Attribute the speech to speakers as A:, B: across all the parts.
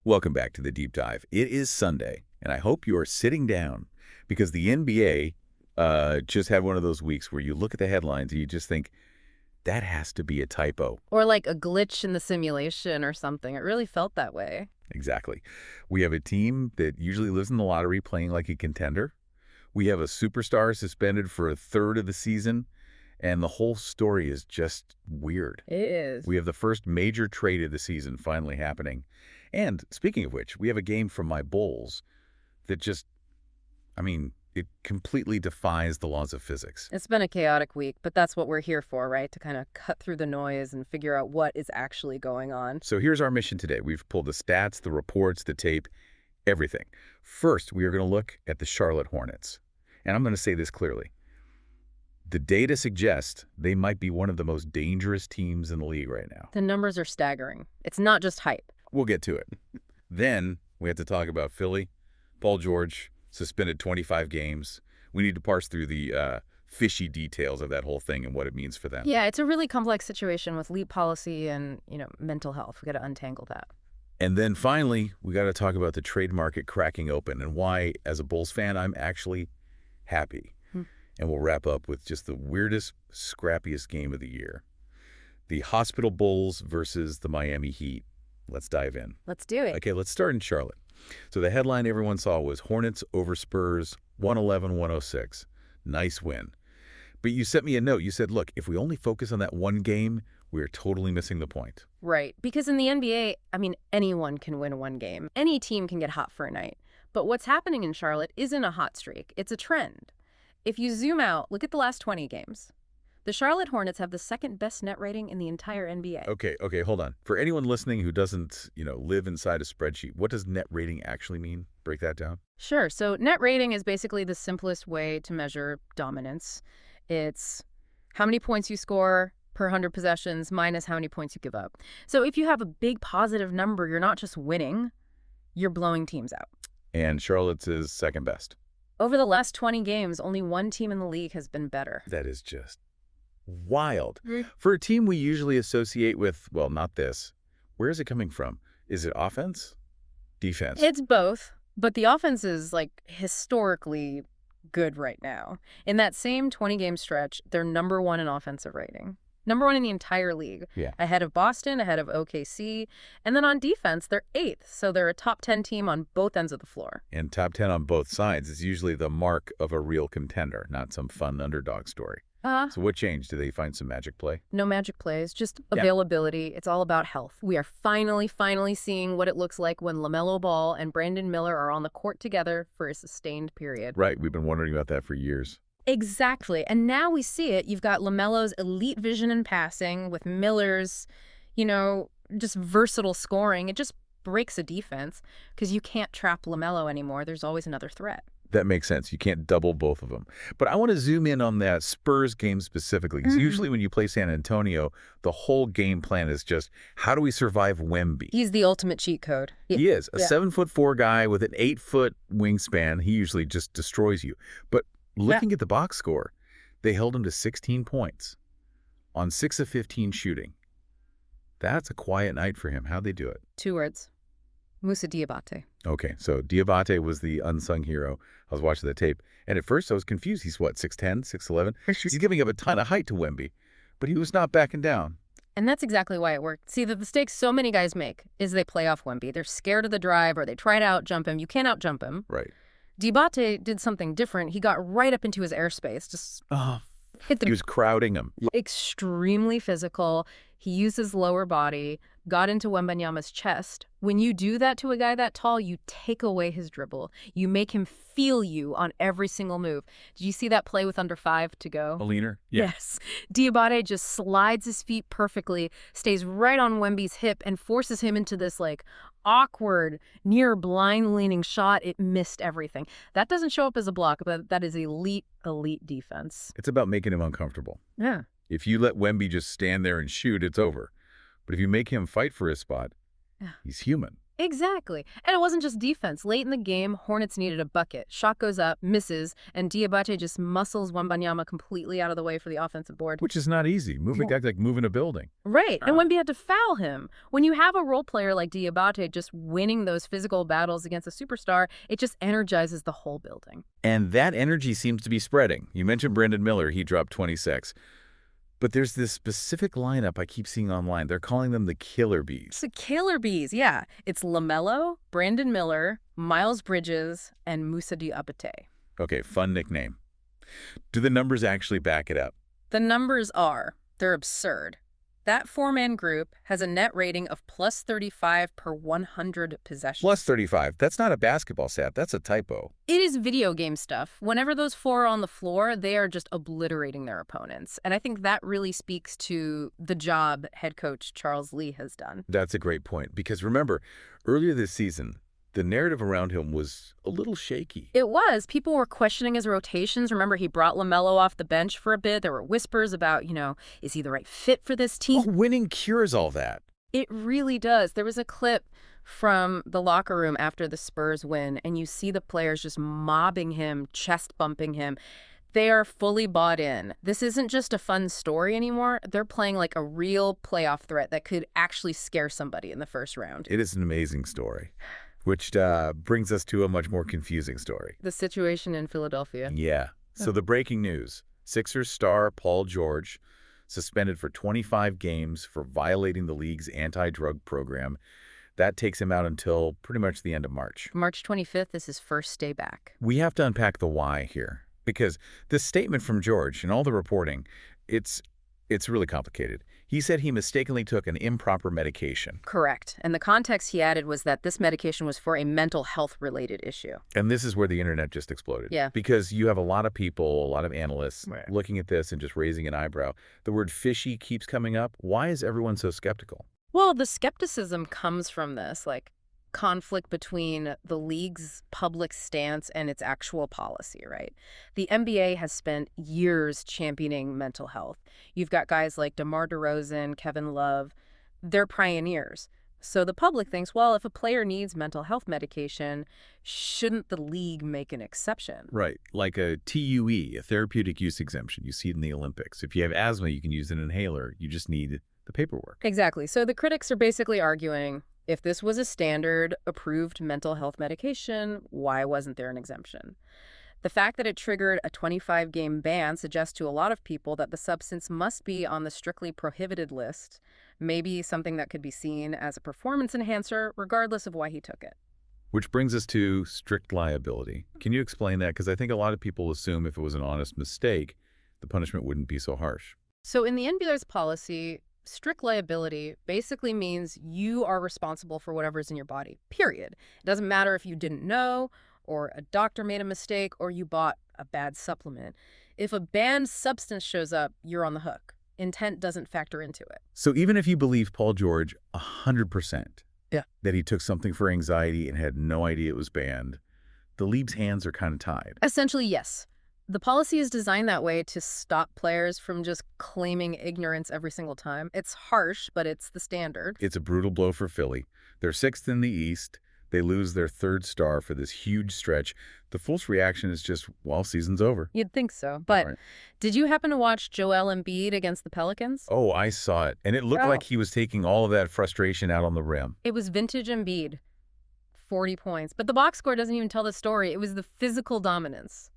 A: Welcome back to the Deep Dive. It is Sunday, and I hope you are sitting down because the NBA just had one of those weeks where you look at the headlines and you just think, that has to be a typo.
B: Or like a glitch in the simulation or something. It really felt that way.
A: Exactly. We have a team that usually lives in the lottery playing like a contender. We have a superstar suspended for a third of the season, and the whole story is just weird.
B: It is.
A: We have the first major trade of the season finally happening. And speaking of which, we have a game from my Bulls that just, it completely defies the laws of physics.
B: It's been a chaotic week, but that's what we're here for, right? To kind of cut through the noise and figure out what is actually going on.
A: So here's our mission today. We've pulled the stats, the reports, the tape, everything. First, we are going to look at the Charlotte Hornets. And I'm going to say this clearly. The data suggests they might be one of the most dangerous teams in the league right now.
B: The numbers are staggering. It's not just hype.
A: We'll get to it. Then we have to talk about Philly. Paul George suspended 25 games. We need to parse through the fishy details of that whole thing and what it means for them.
B: Yeah, it's a really complex situation with league policy and, mental health. We got to untangle that.
A: And then finally, we got to talk about the trade market cracking open and why, as a Bulls fan, I'm actually happy. And we'll wrap up with just the weirdest, scrappiest game of the year. The Hospital Bulls versus the Miami Heat. Let's dive in.
B: Let's do it.
A: Okay, let's start in Charlotte. So the headline everyone saw was Hornets over Spurs, 111-106. Nice win. But you sent me a note. You said, look, if we only focus on that one game, we're totally missing the point.
B: Right. Because in the NBA, anyone can win one game. Any team can get hot for a night. But what's happening in Charlotte isn't a hot streak. It's a trend. If you zoom out, look at the last 20 games. The Charlotte Hornets have the second best net rating in the entire NBA.
A: Okay, hold on. For anyone listening who doesn't, live inside a spreadsheet, what does net rating actually mean? Break that down.
B: Sure. So net rating is basically the simplest way to measure dominance. It's how many points you score per 100 possessions minus how many points you give up. So if you have a big positive number, you're not just winning, you're blowing teams out.
A: And Charlotte's is second best.
B: Over the last 20 games, only one team in the league has been better.
A: That is just wild. For a team we usually associate with, well, not this. Where is it coming from? Is it offense? Defense?
B: It's both, but the offense is, historically good right now. In that same 20-game stretch, they're number one in offensive rating. Number one in the entire league.
A: Yeah.
B: Ahead of Boston, ahead of OKC. And then on defense, they're 8th. So they're a top 10 team on both ends of the floor.
A: And top 10 on both sides is usually the mark of a real contender, not some fun underdog story. So what changed? Did they find some magic play?
B: No magic plays, just availability. It's all about health. We are finally seeing what it looks like when LaMelo Ball and Brandon Miller are on the court together for a sustained period.
A: Right. We've been wondering about that for years.
B: Exactly. And now we see it. You've got LaMelo's elite vision in passing with Miller's, just versatile scoring. It just breaks a defense because you can't trap LaMelo anymore. There's always another threat.
A: That makes sense. You can't double both of them. But I want to zoom in on that Spurs game specifically. Because usually when you play San Antonio, the whole game plan is just, how do we survive Wemby?
B: He's the ultimate cheat code.
A: He is. A 7'4" guy with an 8-foot wingspan. He usually just destroys you. But looking at the box score, they held him to 16 points on 6 of 15 shooting. That's a quiet night for him. How'd they do it?
B: 2 words. Musa Diabate.
A: Okay, so Diabate was the unsung hero. I was watching the tape, and at first I was confused. He's what, 6'10", 6'11"? He's giving up a ton of height to Wemby, but he was not backing down.
B: And that's exactly why it worked. See, the mistake so many guys make is they play off Wemby. They're scared of the drive, or they try to out-jump him. You can't out-jump him.
A: Right.
B: Diabate did something different. He got right up into his airspace, just hit them.
A: He was crowding him.
B: Extremely physical. He used his lower body, got into Wembanyama's chest. When you do that to a guy that tall, you take away his dribble. You make him feel you on every single move. Did you see that play with under 5 to go?
A: A leaner? Yeah.
B: Yes. Diabate just slides his feet perfectly, stays right on Wemby's hip, and forces him into this, awkward, near blind leaning shot. It missed everything. That doesn't show up as a block, but that is elite defense.
A: It's about making him uncomfortable.
B: Yeah.
A: If you let Wemby just stand there and shoot, it's over. But if you make him fight for his spot, he's human.
B: Exactly. And it wasn't just defense. Late in the game, Hornets needed a bucket. Shot goes up, misses, and Diabate just muscles Wembanyama completely out of the way for the offensive board.
A: Which is not easy. Moving that's like moving a building.
B: Right. And Wemby had to foul him. When you have a role player like Diabate just winning those physical battles against a superstar, it just energizes the whole building.
A: And that energy seems to be spreading. You mentioned Brandon Miller. He dropped 26. But there's this specific lineup I keep seeing online. They're calling them the Killer Bees.
B: It's the Killer Bees, yeah. It's LaMelo, Brandon Miller, Miles Bridges, and Musa Diabate.
A: Okay, fun nickname. Do the numbers actually back it up?
B: The numbers are. They're absurd. That four-man group has a net rating of plus 35 per 100 possessions.
A: Plus 35. That's not a basketball stat. That's a typo.
B: It is video game stuff. Whenever those four are on the floor, they are just obliterating their opponents. And I think that really speaks to the job head coach Charles Lee has done.
A: That's a great point. Because remember, earlier this season, the narrative around him was a little shaky.
B: It was. People were questioning his rotations. Remember, he brought LaMelo off the bench for a bit. There were whispers about, is he the right fit for this team?
A: Oh, winning cures all that.
B: It really does. There was a clip from the locker room after the Spurs win, and you see the players just mobbing him, chest bumping him. They are fully bought in. This isn't just a fun story anymore. They're playing like a real playoff threat that could actually scare somebody in the first round.
A: It is an amazing story. Which brings us to a much more confusing story.
B: The situation in Philadelphia.
A: Yeah. So the breaking news. Sixers star Paul George suspended for 25 games for violating the league's anti-drug program. That takes him out until pretty much the end of March.
B: March 25th is his first day back.
A: We have to unpack the why here. Because this statement from George and all the reporting, it's really complicated. He said he mistakenly took an improper medication.
B: Correct. And the context he added was that this medication was for a mental health-related issue.
A: And this is where the internet just exploded.
B: Yeah.
A: Because you have a lot of people, a lot of analysts looking at this and just raising an eyebrow. The word fishy keeps coming up. Why is everyone so skeptical?
B: Well, the skepticism comes from this, conflict between the league's public stance and its actual policy, right? The NBA has spent years championing mental health. You've got guys like DeMar DeRozan, Kevin Love. They're pioneers. So the public thinks, well, if a player needs mental health medication, shouldn't the league make an exception?
A: Right. Like a TUE, a therapeutic use exemption. You see it in the Olympics. If you have asthma, you can use an inhaler. You just need the paperwork.
B: Exactly. So the critics are basically arguing, if this was a standard approved mental health medication, why wasn't there an exemption? The fact that it triggered a 25-game ban suggests to a lot of people that the substance must be on the strictly prohibited list, maybe something that could be seen as a performance enhancer, regardless of why he took it.
A: Which brings us to strict liability. Can you explain that? Because I think a lot of people assume if it was an honest mistake, the punishment wouldn't be so harsh.
B: So in the NBA's policy, strict liability basically means you are responsible for whatever's in your body, period. It doesn't matter if you didn't know, or a doctor made a mistake, or you bought a bad supplement. If a banned substance shows up, you're on the hook. Intent doesn't factor into it.
A: So even if you believe Paul George 100%, that he took something for anxiety and had no idea it was banned, the league's hands are kind of tied.
B: Essentially, yes. The policy is designed that way to stop players from just claiming ignorance every single time. It's harsh, but it's the standard.
A: It's a brutal blow for Philly. They're 6th in the East. They lose their 3rd star for this huge stretch. The first reaction is just, well, season's over.
B: You'd think so. But did you happen to watch Joel Embiid against the Pelicans?
A: Oh, I saw it. And it looked like he was taking all of that frustration out on the rim.
B: It was vintage Embiid. 40 points. But the box score doesn't even tell the story. It was the physical dominance.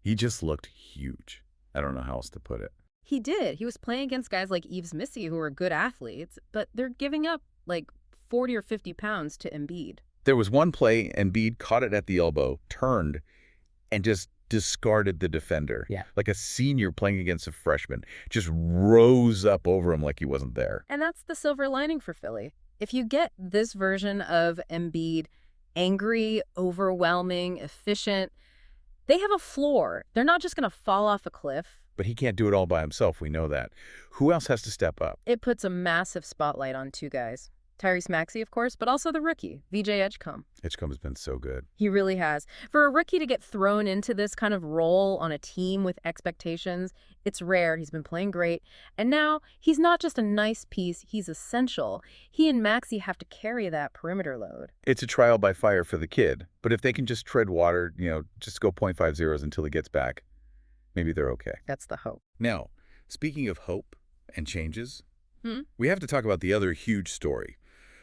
A: He just looked huge. I don't know how else to put it.
B: He did. He was playing against guys like Yves Missy, who are good athletes, but they're giving up like 40 or 50 pounds to Embiid.
A: There was one play, Embiid caught it at the elbow, turned, and just discarded the defender.
C: Yeah.
A: Like a senior playing against a freshman. Just rose up over him like he wasn't there.
B: And that's the silver lining for Philly. If you get this version of Embiid, angry, overwhelming, efficient, they have a floor. They're not just going to fall off a cliff.
A: But he can't do it all by himself. We know that. Who else has to step up?
B: It puts a massive spotlight on two guys. Tyrese Maxey, of course, but also the rookie, VJ Edgecombe.
A: Edgecombe's been so good.
B: He really has. For a rookie to get thrown into this kind of role on a team with expectations, it's rare. He's been playing great. And now he's not just a nice piece, he's essential. He and Maxey have to carry that perimeter load.
A: It's a trial by fire for the kid, but if they can just tread water, just go 0.5 zeros until he gets back, maybe they're okay.
B: That's the hope.
A: Now, speaking of hope and changes, we have to talk about the other huge story.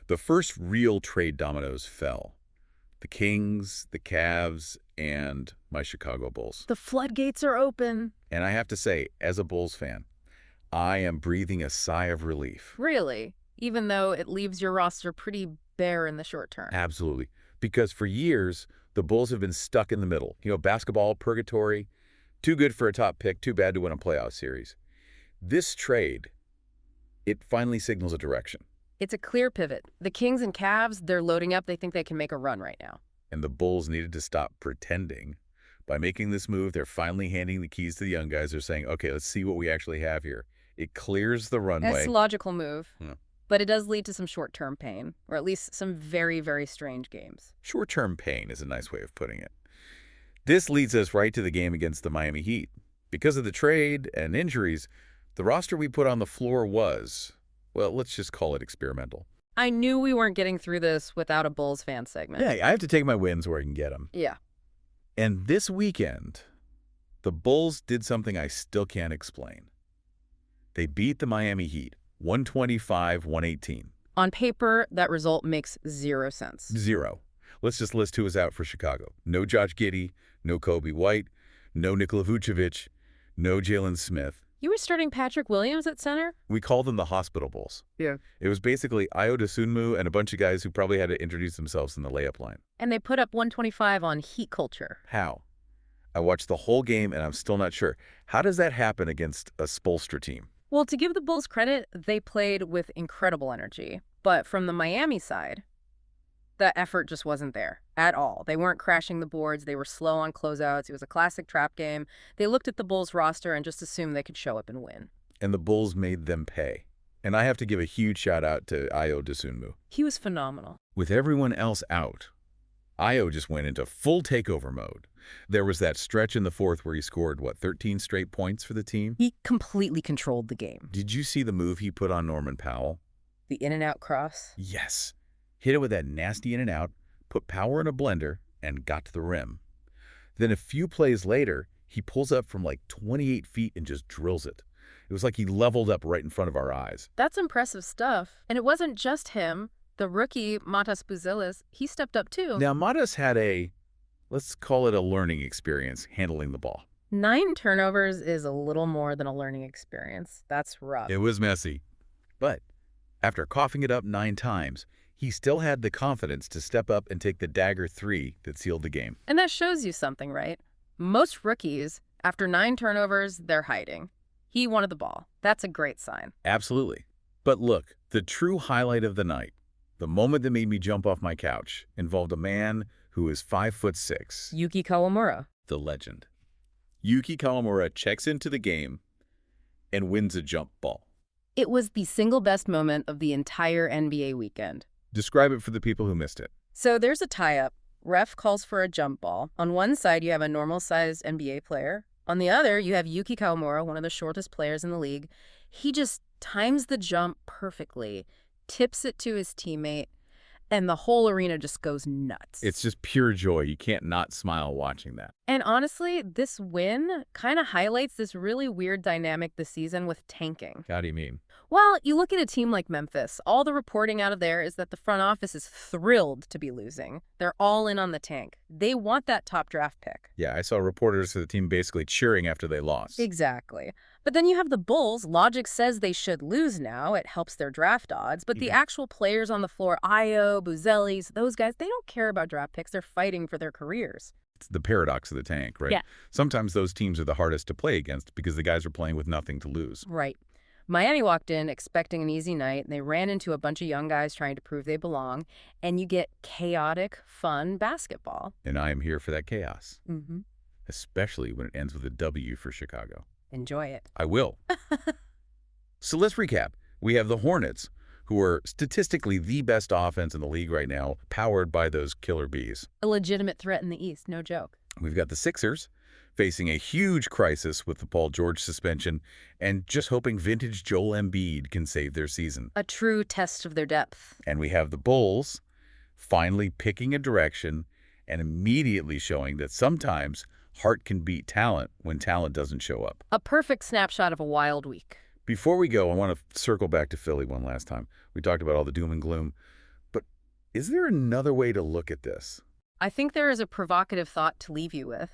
A: The first real trade dominoes fell. The Kings, the Cavs, and my Chicago Bulls.
B: The floodgates are open.
A: And I have to say, as a Bulls fan, I am breathing a sigh of relief.
B: Really? Even though it leaves your roster pretty bare in the short term.
A: Absolutely. Because for years, the Bulls have been stuck in the middle. Basketball, purgatory, too good for a top pick, too bad to win a playoff series. This trade, it finally signals a direction.
B: It's a clear pivot. The Kings and Cavs, they're loading up. They think they can make a run right now.
A: And the Bulls needed to stop pretending. By making this move, they're finally handing the keys to the young guys. They're saying, okay, let's see what we actually have here. It clears the runway.
B: It's a logical move.
A: Yeah.
B: But it does lead to some short-term pain, or at least some very, very strange games.
A: Short-term pain is a nice way of putting it. This leads us right to the game against the Miami Heat. Because of the trade and injuries, the roster we put on the floor was, well, let's just call it experimental.
B: I knew we weren't getting through this without a Bulls fan segment.
A: Yeah, I have to take my wins where I can get them.
B: Yeah.
A: And this weekend, the Bulls did something I still can't explain. They beat the Miami Heat, 125-118.
B: On paper, that result makes zero sense.
A: Zero. Let's just list who was out for Chicago. No Josh Giddey, no Kobe White, no Nikola Vucevic, no Jalen Smith.
B: You were starting Patrick Williams at center?
A: We called them the Hospital Bulls.
B: Yeah.
A: It was basically Ayo Dosunmu and a bunch of guys who probably had to introduce themselves in the layup line.
B: And they put up 125 on Heat culture.
A: How? I watched the whole game and I'm still not sure. How does that happen against a Spoelstra team?
B: Well, to give the Bulls credit, they played with incredible energy. But from the Miami side, the effort just wasn't there at all. They weren't crashing the boards. They were slow on closeouts. It was a classic trap game. They looked at the Bulls roster and just assumed they could show up and win.
A: And the Bulls made them pay. And I have to give a huge shout out to Ayo Dosunmu.
B: He was phenomenal.
A: With everyone else out, Ayo just went into full takeover mode. There was that stretch in the fourth where he scored, 13 straight points for the team?
B: He completely controlled the game.
A: Did you see the move he put on Norman Powell?
B: The in-and-out cross?
A: Yes. Hit it with that nasty in and out, put power in a blender, and got to the rim. Then a few plays later, he pulls up from 28 feet and just drills it. It was like he leveled up right in front of our eyes.
B: That's impressive stuff. And it wasn't just him. The rookie, Matas Buzelis, he stepped up too.
A: Now, Matas had let's call it a learning experience handling the ball.
B: 9 turnovers is a little more than a learning experience. That's rough.
A: It was messy. But after coughing it up 9 times, he still had the confidence to step up and take the dagger 3 that sealed the game.
B: And that shows you something, right? Most rookies, after 9 turnovers, they're hiding. He wanted the ball. That's a great sign.
A: Absolutely. But look, the true highlight of the night, the moment that made me jump off my couch, involved a man who is 5'6".
B: Yuki Kawamura.
A: The legend. Yuki Kawamura checks into the game and wins a jump ball.
B: It was the single best moment of the entire NBA weekend.
A: Describe it for the people who missed it.
B: So there's a tie-up. Ref calls for a jump ball. On one side, you have a normal-sized NBA player. On the other, you have Yuki Kawamura, one of the shortest players in the league. He just times the jump perfectly, tips it to his teammate, and the whole arena just goes nuts.
A: It's just pure joy. You can't not smile watching that.
B: And honestly, this win kind of highlights this really weird dynamic this season with tanking.
A: How do you mean?
B: Well, you look at a team like Memphis. All the reporting out of there is that the front office is thrilled to be losing. They're all in on the tank. They want that top draft pick.
A: Yeah, I saw reporters for the team basically cheering after they lost.
B: Exactly. But then you have the Bulls. Logic says they should lose now. It helps their draft odds. But the actual players on the floor, Ayo, Buzelis, those guys, they don't care about draft picks. They're fighting for their careers.
A: It's the paradox of the tank, right?
B: Yeah.
A: Sometimes those teams are the hardest to play against because the guys are playing with nothing to lose.
B: Right. Miami walked in expecting an easy night, and they ran into a bunch of young guys trying to prove they belong, and you get chaotic, fun basketball.
A: And I am here for that chaos,
B: Mm-hmm.
A: especially when it ends with a W for Chicago.
B: Enjoy it.
A: I will. So let's recap. We have the Hornets, who are statistically the best offense in the league right now, powered by those killer bees.
B: A legitimate threat in the East, no joke.
A: We've got the Sixers facing a huge crisis with the Paul George suspension and just hoping vintage Joel Embiid can save their season.
B: A true test of their depth.
A: And we have the Bulls finally picking a direction and immediately showing that sometimes heart can beat talent when talent doesn't show up.
B: A perfect snapshot of a wild week.
A: Before we go, I want to circle back to Philly one last time. We talked about all the doom and gloom, but is there another way to look at this?
B: I think there is a provocative thought to leave you with.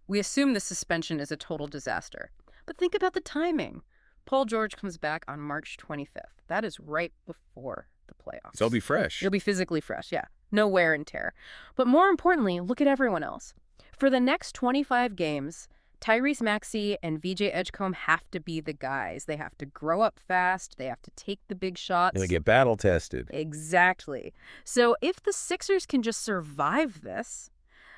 B: We assume the suspension is a total disaster, but think about the timing. Paul George comes back on March 25th. That is right before the playoffs.
A: So he'll be fresh.
B: He'll be physically fresh, yeah. No wear and tear. But more importantly, look at everyone else. For the next 25 games, Tyrese Maxey and VJ Edgecombe have to be the guys. They have to grow up fast. They have to take the big shots.
A: They get battle tested.
B: Exactly. So if the Sixers can just survive this,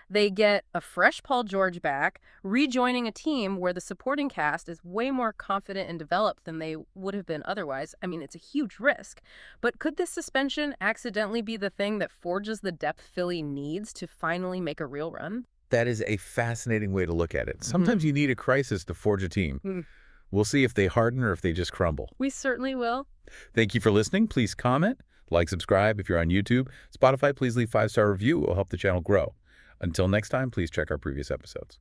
B: they get a fresh Paul George back, rejoining a team where the supporting cast is way more confident and developed than they would have been otherwise. I mean, it's a huge risk. But could this suspension accidentally be the thing that forges the depth Philly needs to finally make a real run?
A: That is a fascinating way to look at it. Sometimes you need a crisis to forge a team. We'll see if they harden or if they just crumble.
B: We certainly will.
A: Thank you for listening. Please comment, like, subscribe if you're on YouTube. Spotify, please leave 5-star review. It will help the channel grow. Until next time, please check our previous episodes.